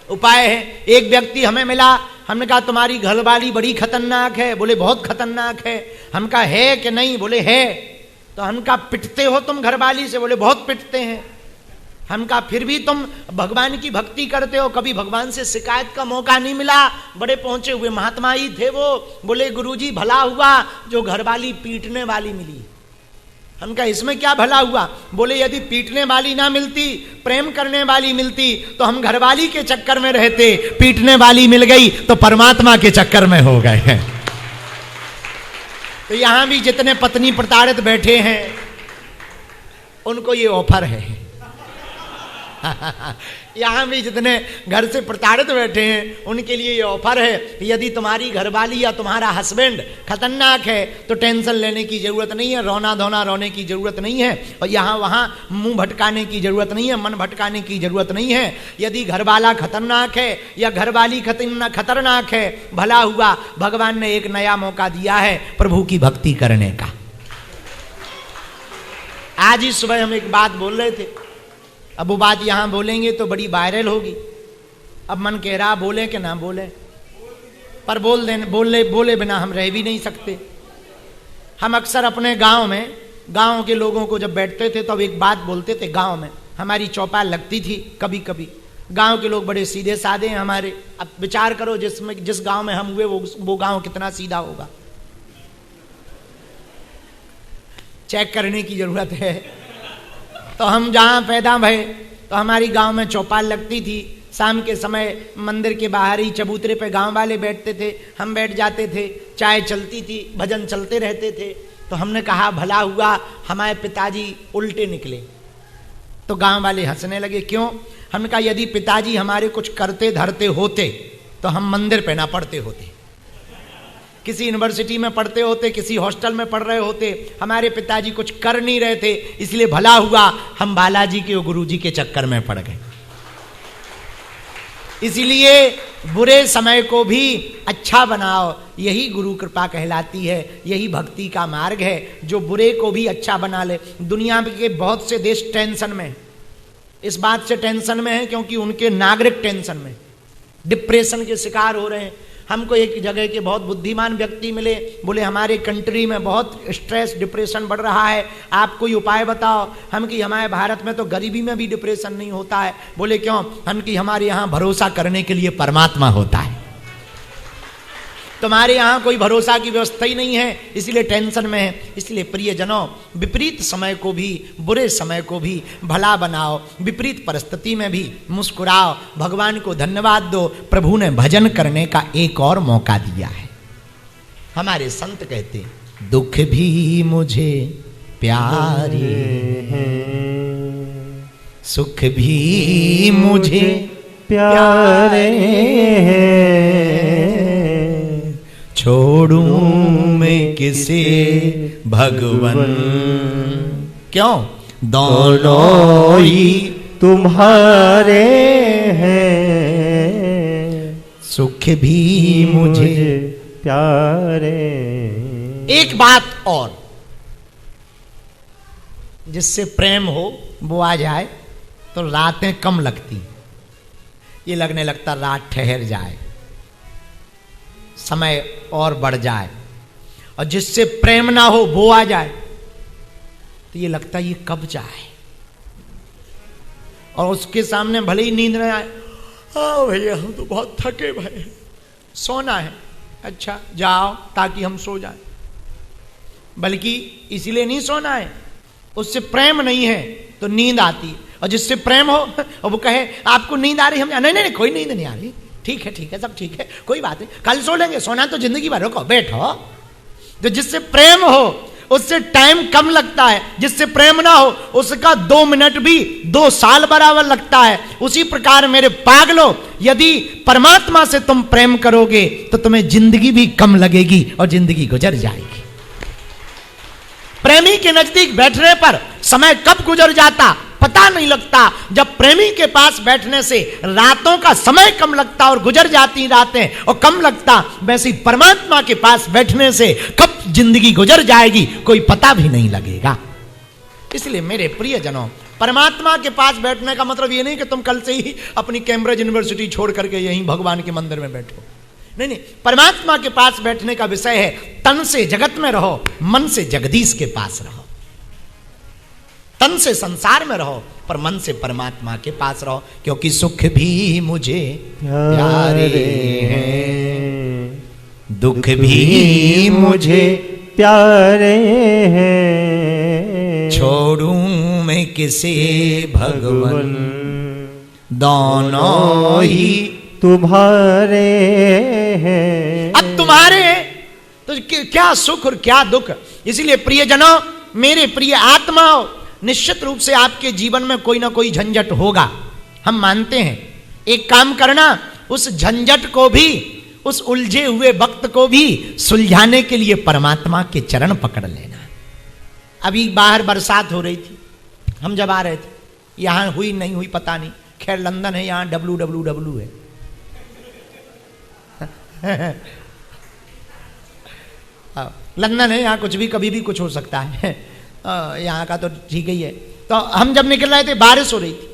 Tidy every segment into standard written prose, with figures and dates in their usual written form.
उपाय है। एक व्यक्ति हमें मिला, हमने कहा तुम्हारी घरवाली बड़ी खतरनाक है। बोले बहुत खतरनाक है। हम कहा है कि नहीं? बोले है। तो हम कहा पिटते हो तुम घरवाली से? बोले बहुत पिटते हैं। हम कहा फिर भी तुम भगवान की भक्ति करते हो, कभी भगवान से शिकायत का मौका नहीं मिला? बड़े पहुंचे हुए महात्मा ही थे वो। बोले गुरुजी भला हुआ जो घरवाली पीटने वाली मिली। हम कहा इसमें क्या भला हुआ? बोले यदि पीटने वाली ना मिलती, प्रेम करने वाली मिलती तो हम घरवाली के चक्कर में रहते। पीटने वाली मिल गई तो परमात्मा के चक्कर में हो गए हैं। तो यहां भी जितने पत्नी प्रताड़ित बैठे हैं उनको ये ऑफर है। यहां भी जितने घर से प्रताड़ित बैठे हैं उनके लिए ये ऑफर है कि यदि तुम्हारी घरवाली या तुम्हारा हस्बैंड खतरनाक है तो टेंशन लेने की जरूरत नहीं है, रोना धोना रोने की जरूरत नहीं है, और यहाँ वहाँ मुंह भटकाने की जरूरत नहीं है, मन भटकाने की जरूरत नहीं है। यदि घरवाला खतरनाक है या घरवाली खतरनाक है, भला हुआ भगवान ने एक नया मौका दिया है प्रभु की भक्ति करने का। आज ही सुबह हम एक बात बोल रहे थे, अब वो बात यहां बोलेंगे तो बड़ी वायरल होगी। अब मन कह रहा बोले कि ना बोले, पर बोले बिना हम रह भी नहीं सकते। हम अक्सर अपने गांव में, गांव के लोगों को जब बैठते थे तो अब एक बात बोलते थे। गांव में हमारी चौपाल लगती थी कभी कभी। गांव के लोग बड़े सीधे साधे हैं हमारे। अब विचार करो जिस गांव में हम हुए वो गांव कितना सीधा होगा, चेक करने की जरूरत है। तो हम जहाँ पैदा भये तो हमारी गांव में चौपाल लगती थी। शाम के समय मंदिर के बाहर ही चबूतरे पे गांव वाले बैठते थे, हम बैठ जाते थे, चाय चलती थी, भजन चलते रहते थे। तो हमने कहा भला हुआ हमारे पिताजी उल्टे निकले। तो गांव वाले हंसने लगे। क्यों? हमने कहा यदि पिताजी हमारे कुछ करते धरते होते तो हम मंदिर पे ना पढ़ते होते, किसी यूनिवर्सिटी में पढ़ते होते, किसी हॉस्टल में पढ़ रहे होते। हमारे पिताजी कुछ कर नहीं रहे थे, इसलिए भला हुआ हम बालाजी के और गुरुजी के चक्कर में पड़ गए। इसलिए बुरे समय को भी अच्छा बनाओ, यही गुरु कृपा कहलाती है, यही भक्ति का मार्ग है, जो बुरे को भी अच्छा बना ले। दुनिया के बहुत से देश टेंशन में, इस बात से टेंशन में है क्योंकि उनके नागरिक टेंशन में, डिप्रेशन के शिकार हो रहे हैं। हमको एक जगह के बहुत बुद्धिमान व्यक्ति मिले, बोले हमारे कंट्री में बहुत स्ट्रेस डिप्रेशन बढ़ रहा है, आप कोई उपाय बताओ। हम कि हमारे भारत में तो गरीबी में भी डिप्रेशन नहीं होता है। बोले क्यों? हम कि हमारे यहाँ भरोसा करने के लिए परमात्मा होता है, तुम्हारे यहाँ कोई भरोसा की व्यवस्था ही नहीं है, इसलिए टेंशन में है। इसलिए प्रियजनों, विपरीत समय को भी, बुरे समय को भी भला बनाओ, विपरीत परिस्थिति में भी मुस्कुराओ, भगवान को धन्यवाद दो, प्रभु ने भजन करने का एक और मौका दिया है। हमारे संत कहते दुख भी मुझे प्यारे हैं, सुख भी मुझे प्यारे हैं, छोड़ूं मैं किसे भगवन, क्यों? दोनों ही तुम्हारे हैं, सुख भी मुझे प्यारे। एक बात और, जिससे प्रेम हो वो आ जाए तो रातें कम लगती, ये लगने लगता रात ठहर जाए, समय और बढ़ जाए। और जिससे प्रेम ना हो वो आ जाए तो ये लगता ये कब जाए। और उसके सामने भले ही नींद न आए, हाँ भैया हम तो बहुत थके भाई, सोना है। अच्छा जाओ ताकि हम सो जाए, बल्कि इसलिए नहीं सोना है, उससे प्रेम नहीं है तो नींद आती। और जिससे प्रेम हो और वो कहे आपको नींद आ रही, हम नहीं नहीं कोई नींद नहीं आ रही, ठीक है सब ठीक है, कोई बात नहीं, कल सो लेंगे, सोना तो जिंदगी भर, रुको बैठो। तो जिससे प्रेम हो उससे टाइम कम लगता है, जिससे प्रेम ना हो उसका 2 मिनट भी 2 साल बराबर लगता है। उसी प्रकार मेरे पागलों, यदि परमात्मा से तुम प्रेम करोगे तो तुम्हें जिंदगी भी कम लगेगी और जिंदगी गुजर जाएगी। प्रेमी के नजदीक बैठने पर समय कब गुजर जाता पता नहीं लगता। जब प्रेमी के पास बैठने से रातों का समय कम लगता और गुजर जाती रातें और कम लगता, वैसे ही परमात्मा के पास बैठने से कब जिंदगी गुजर जाएगी कोई पता भी नहीं लगेगा। इसलिए मेरे प्रियजनों, परमात्मा के पास बैठने का मतलब ये नहीं कि तुम कल से ही अपनी कैम्ब्रिज यूनिवर्सिटी छोड़ करके यहीं भगवान के मंदिर में बैठो। नहीं नहीं, परमात्मा के पास बैठने का विषय है तन से जगत में रहो, मन से जगदीश के पास रहो। तन से संसार में रहो पर मन से परमात्मा के पास रहो, क्योंकि सुख भी मुझे प्यारे हैं, दुख भी मुझे प्यारे हैं, छोड़ूं मैं किसे भगवन, दोनों ही तुम्हारे हैं। अब तुम्हारे तो क्या सुख और क्या दुख। इसीलिए प्रियजनों, मेरे प्रिय आत्माओं, निश्चित रूप से आपके जीवन में कोई ना कोई झंझट होगा, हम मानते हैं। एक काम करना, उस झंझट को भी, उस उलझे हुए वक्त को भी सुलझाने के लिए परमात्मा के चरण पकड़ लेना। अभी बाहर बरसात हो रही थी, हम जब आ रहे थे, यहां हुई नहीं हुई पता नहीं, खैर लंदन है, यहां WWW है। लंदन है, यहाँ कुछ भी कभी भी कुछ हो सकता है, यहाँ का तो ठीक ही है। तो हम जब निकल रहे थे, बारिश हो रही थी,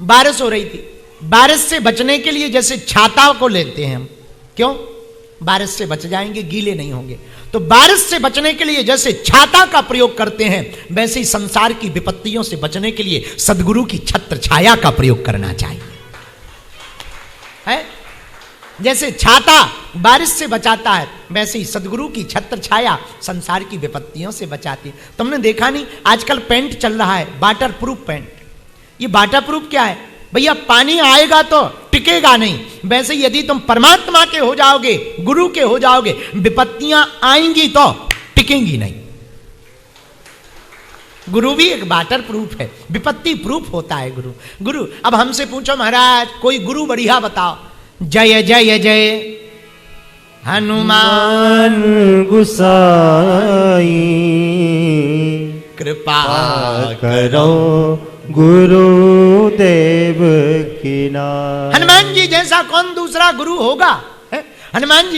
बारिश हो रही थी। बारिश से बचने के लिए जैसे छाता को लेते हैं हम, क्यों? बारिश से बच जाएंगे, गीले नहीं होंगे। तो बारिश से बचने के लिए जैसे छाता का प्रयोग करते हैं, वैसे ही संसार की विपत्तियों से बचने के लिए सदगुरु की छत्र छाया का प्रयोग करना चाहिए, है? जैसे छाता बारिश से बचाता है, वैसे ही सदगुरु की छत्र छाया संसार की विपत्तियों से बचाती है। तुमने देखा नहीं, आजकल पेंट चल रहा है, वाटर प्रूफ पेंट। ये वाटर प्रूफ क्या है भैया? पानी आएगा तो टिकेगा नहीं, वैसे यदि तुम परमात्मा के हो जाओगे, गुरु के हो जाओगे, विपत्तियां आएंगी तो टिकेंगी नहीं। गुरु भी एक वाटर प्रूफ है, विपत्ति प्रूफ होता है गुरु। गुरु अब हमसे पूछो महाराज, कोई गुरु बढ़िया बताओ। जय जय जय हनुमान गुसाई, कृपा करो गुरुदेव की नाम। हनुमान जी जैसा कौन दूसरा गुरु होगा? हनुमान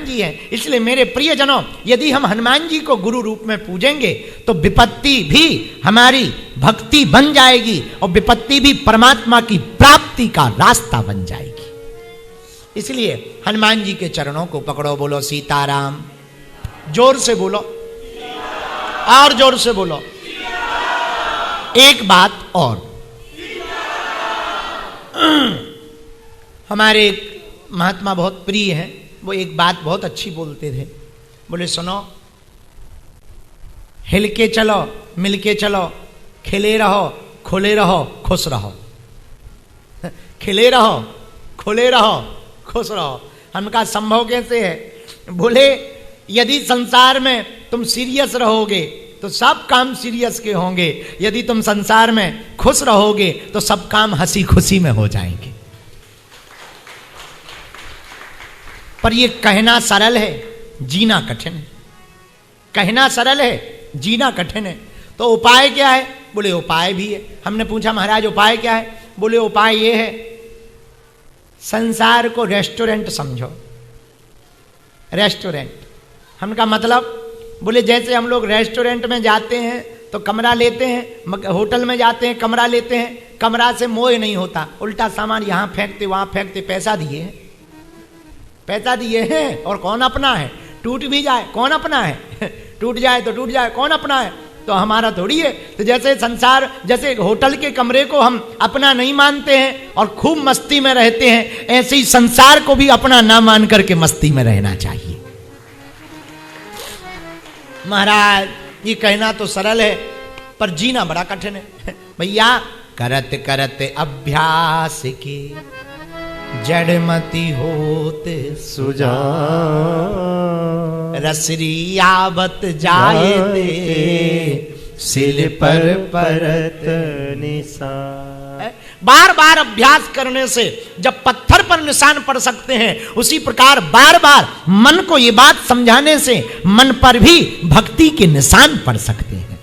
जी हैं। इसलिए मेरे प्रियजनों, यदि हम हनुमान जी को गुरु रूप में पूजेंगे तो विपत्ति भी हमारी भक्ति बन जाएगी और विपत्ति भी परमात्मा की प्राप्ति का रास्ता बन जाएगी। इसलिए हनुमान जी के चरणों को पकड़ो, बोलो सीताराम। जोर से बोलो, और जोर से बोलो। एक बात और, हमारे एक महात्मा बहुत प्रिय हैं, वो एक बात बहुत अच्छी बोलते थे। बोले सुनो, हिल के चलो, मिल के चलो, खिले रहो, खुले रहो, खुश रहो। खिले रहो, खुले रहो, खुश रहो। हमका संभव कैसे है? बोले यदि संसार में तुम सीरियस रहोगे तो सब काम सीरियस के होंगे, यदि तुम संसार में खुश रहोगे तो सब काम हंसी खुशी में हो जाएंगे। पर ये कहना सरल है, जीना कठिन है। कहना सरल है, जीना कठिन है। तो उपाय क्या है? बोले उपाय भी है। हमने पूछा महाराज उपाय क्या है? बोले उपाय ये है, संसार को रेस्टोरेंट समझो। रेस्टोरेंट, हमका मतलब, बोले जैसे हम लोग रेस्टोरेंट में जाते हैं तो कमरा लेते हैं, होटल में जाते हैं कमरा लेते हैं, कमरा से मोह नहीं होता, उल्टा सामान यहाँ फेंकते वहाँ फेंकते। पैसा दिए हैं, पैसा दिए हैं, और कौन अपना है? टूट भी जाए कौन अपना है? टूट जाए तो टूट जाए, कौन अपना है? तो हमारा थोड़ी है। तो जैसे संसार, जैसे होटल के कमरे को हम अपना नहीं मानते हैं और खूब मस्ती में रहते हैं, ऐसे ही संसार को भी अपना ना मान करके मस्ती में रहना चाहिए। महाराज ये कहना तो सरल है पर जीना बड़ा कठिन है भैया। करत करत अभ्यास के जड़मती होत सुजा, रसरी आवत जाए दे, सिल पर परत निशान। बार बार अभ्यास करने से जब पत्थर पर निशान पड़ सकते हैं, उसी प्रकार बार बार मन को ये बात समझाने से मन पर भी भक्ति के निशान पड़ सकते हैं,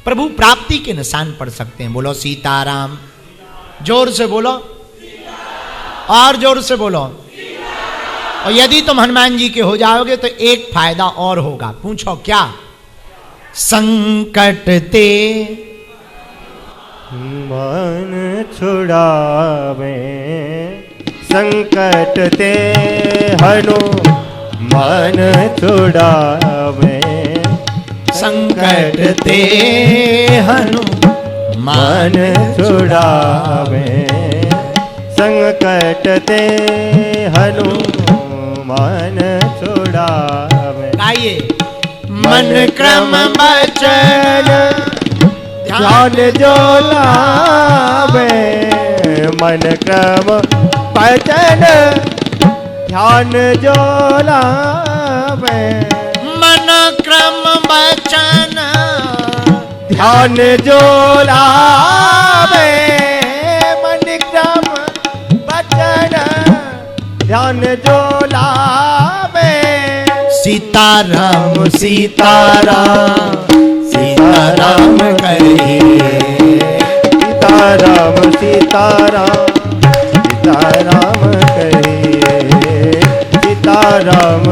प्रभु प्राप्ति के निशान पड़ सकते हैं। बोलो सीताराम। जोर से बोलो, और जोर से बोलो। और यदि तुम हनुमान जी के हो जाओगे तो एक फायदा और होगा। पूछो क्या? संकट ते मन छुड़ावे संकट ते हनुमान छुड़ावे संकट ते हनुमान छुड़ावे संकट ते हनुमान छुड़ावे। गाइए। मन क्रम बचन ध्यान जो लावे मन क्रम बचन ध्यान जो लावे मन क्रम बचन ध्यान जो लावे मन क्रम बचन ध्यान जो लावे। सीताराम सीताराम सीताराम कहिए सीताराम सीताराम सीताराम कहिए सीताराम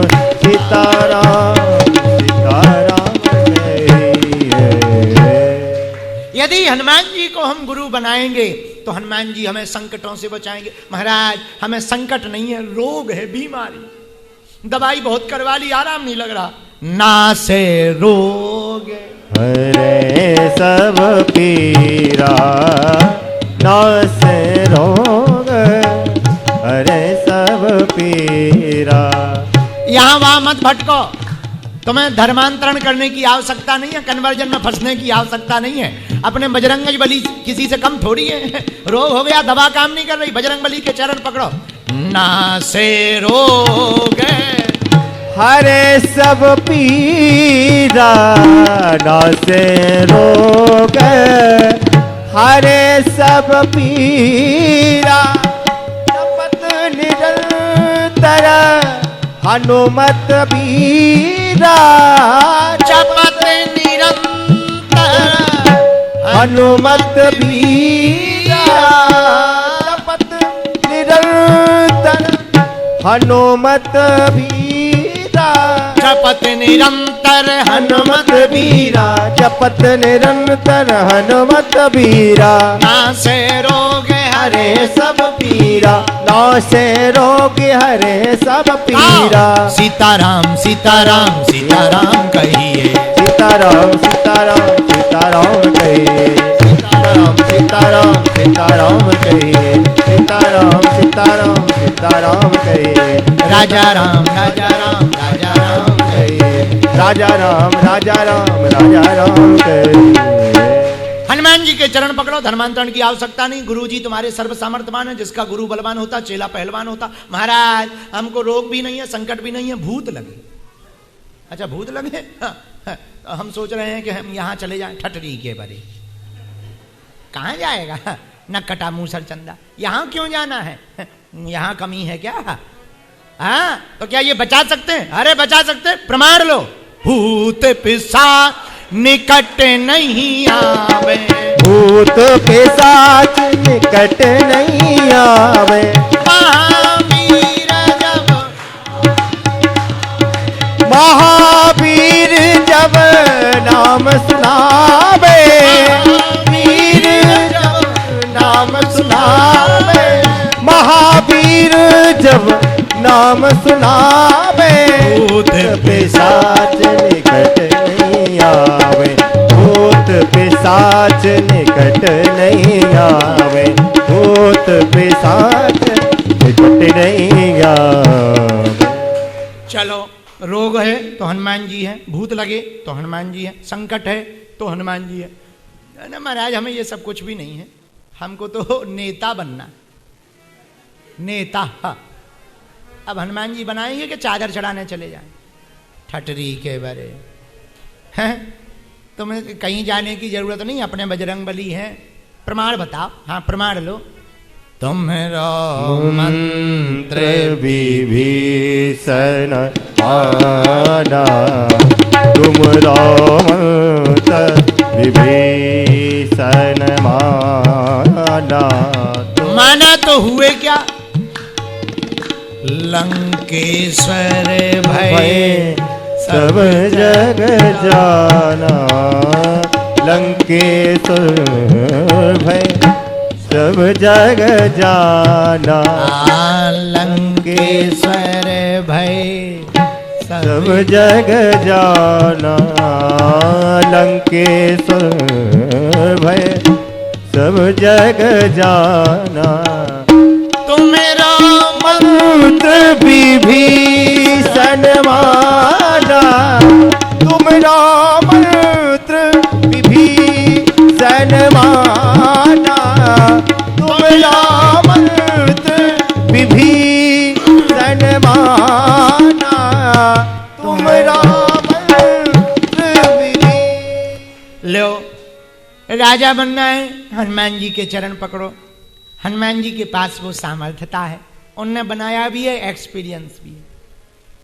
सीताराम सीताराम कहिए। यदि हनुमान जी को हम गुरु बनाएंगे तो हनुमान जी हमें संकटों से बचाएंगे। महाराज हमें संकट नहीं है, रोग है, बीमारी, दवाई बहुत करवा ली, आराम नहीं लग रहा, ना से रोग हरे सब पीरा ना से रोग हरे सब पीरा। यहां वहां मत भटको, तुम्हें धर्मांतरण करने की आवश्यकता नहीं है, कन्वर्जन में फंसने की आवश्यकता नहीं है। अपने बजरंग बली किसी से कम थोड़ी है। रोग हो गया, दवा काम नहीं कर रही, बजरंग बली के चरण पकड़ो, ना से रोग हरे सब पीरा ना से रोग हरे सब पीरा। जपत निरंतर हनुमत बीरा जपत निरंतर हनुमत बीरा जपत निरंतर हनुमत बीरा जपत निरंतर हनुमत बीरा जपत निरंतर हनुमत बीरा। ना से रोग हरे सब पीरा ना से रोग हरे सब पीरा। सीताराम सीताराम सीताराम कहिए सीताराम सीताराम सीताराम कहिए सीताराम सीताराम सीताराम कहिए सीताराम सीताराम सीताराम कहिए राजा राम राजा राम राजा राम कहिए राजा राम राजा राम राजा राम कहिए। हनुमान जी के चरण पकड़ो, धर्मांतरण की आवश्यकता नहीं। गुरु जी तुम्हारे सर्व सामर्थ्यवान है, जिसका गुरु बलवान होता चेला पहलवान होता। महाराज हमको रोग भी नहीं है, संकट भी नहीं है, भूत लगे। अच्छा भूत लगे, हम सोच रहे हैं कि हम यहाँ चले जाएं ठटरी के बरे। कहाँ जाएगा नक्कटा मूसर चंदा, यहाँ क्यों जाना है, यहाँ कमी है क्या? हाँ तो क्या ये बचा सकते हैं? अरे बचा सकते, प्रमाण लो। भूत पिशाच निकट नहीं आवे भूत पिशाच निकट नहीं आवे महावीर जब महावीर जब नाम सुनावे वीर जब नाम सुनावे महावीर जब नाम सुनावे भूत पिशाच निकट नहीं आवे भूत पिशाच निकट नहीं आवे भूत पिशाच निकट नहीं आवे। चलो रोग है तो हनुमान जी है, भूत लगे तो हनुमान जी है, संकट है तो हनुमान जी है ना। महाराज हमें ये सब कुछ भी नहीं है, हमको तो नेता बनना, नेता। हाँ। अब हनुमान जी बनाएंगे कि चादर चढ़ाने चले जाएं ठटरी के बरे हैं? तुम्हें कहीं जाने की जरूरत नहीं, अपने बजरंग बली है। प्रमाण बताओ। हाँ प्रमाण लो। तुम्हारा मंत्र विभीषण आना तुमरा मंत्र विभीषण माना माना तो हुए क्या? लंकेश्वर भय सब जग जाना लंकेश्वर भय सब जग जाना, लंकेश्वर भय सब जग जाना, लंकेश्वर भय सब जग जाना। तुम्हारा मंत्र विभीषण माना, तुम्हारा मंत्र विभीषण माना, तुम्हारा मंत्र विभीषण माना, तुम्हारा मंत्र लो राजा बनना है, हनुमान जी के चरण पकड़ो। हनुमान जी के पास वो सामर्थ्यता है, उनने बनाया भी है, एक्सपीरियंस भी है।